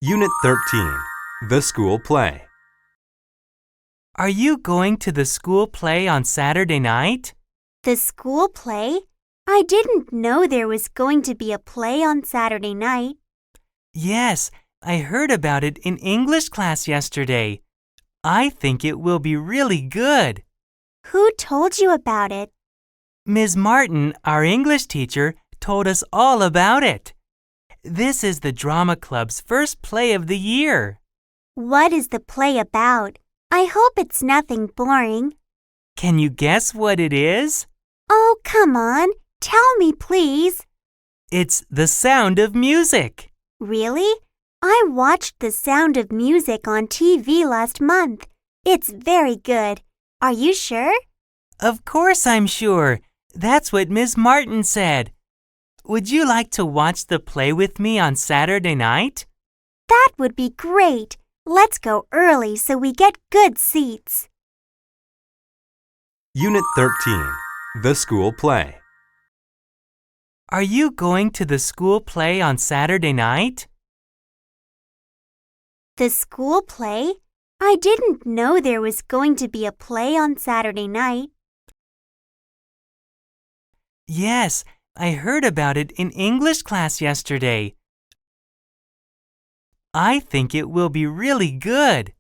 Unit 13, The School Play. Are you going to the school play on Saturday night? The school play? I didn't know there was going to be a play on Saturday night. Yes, I heard about it in English class yesterday. I think it will be really good. Who told you about it? Ms. Martin, our English teacher, told us all about it. This is the drama club's first play of the year. What is the play about? I hope it's nothing boring. Can you guess what it is? Oh, come on. Tell me, please. It's The Sound of Music. Really? I watched The Sound of Music on TV last month. It's very good. Are you sure? Of course I'm sure. That's what Ms. Martin said. Would you like to watch the play with me on Saturday night? That would be great. Let's go early so we get good seats. Unit 13, The School Play. Are you going to the school play on Saturday night? The school play? I didn't know there was going to be a play on Saturday night. Yes, I heard about it in English class yesterday. I think it will be really good.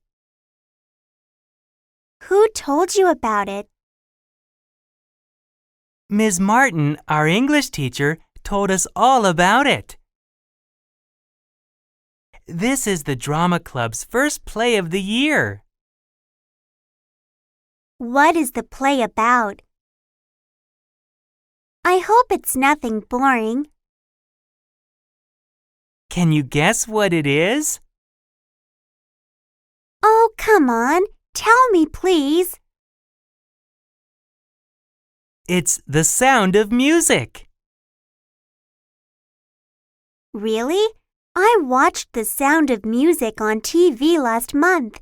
Who told you about it? Ms. Martin, our English teacher, told us all about it. This is the drama club's first play of the year. What is the play about? I hope it's nothing boring. Can you guess what it is? Oh, come on. Tell me, please. It's The Sound of Music. Really? I watched The Sound of Music on TV last month.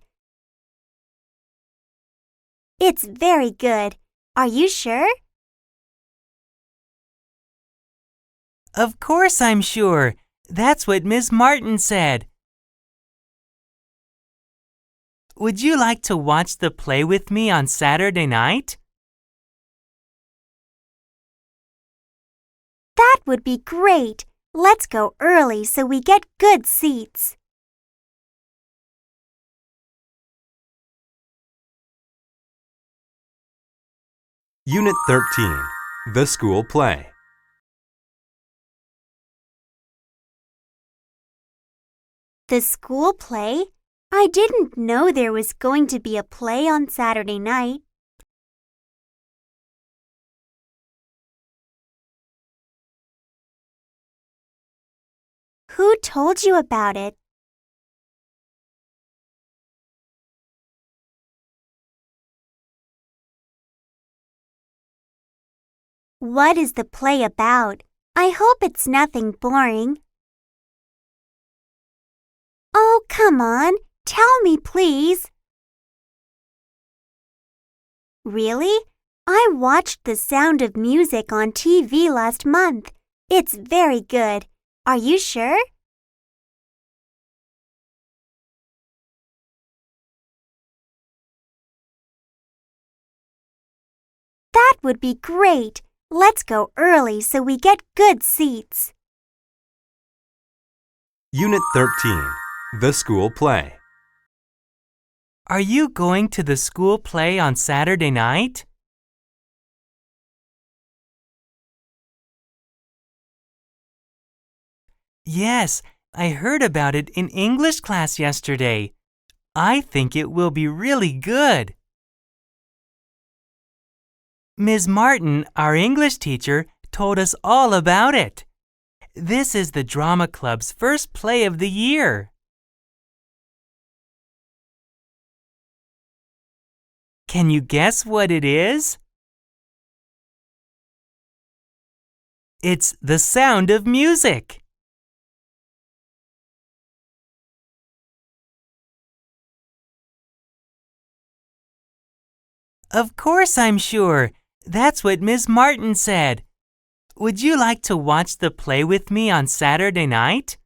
It's very good. Are you sure? Of course I'm sure. That's what Ms. Martin said. Would you like to watch the play with me on Saturday night? That would be great. Let's go early so we get good seats. Unit 13, The School Play. The school play? I didn't know there was going to be a play on Saturday night. Who told you about it? What is the play about? I hope it's nothing boring. Oh, come on. Tell me, please. Really? I watched The Sound of Music on TV last month. It's very good. Are you sure? That would be great. Let's go early so we get good seats. Unit 13, The School Play. Are you going to the school play on Saturday night? Yes, I heard about it in English class yesterday. I think it will be really good. Ms. Martin, our English teacher, told us all about it. This is the drama club's first play of the year. Can you guess what it is? It's The Sound of Music. Of course I'm sure. That's what Ms. Martin said. Would you like to watch the play with me on Saturday night?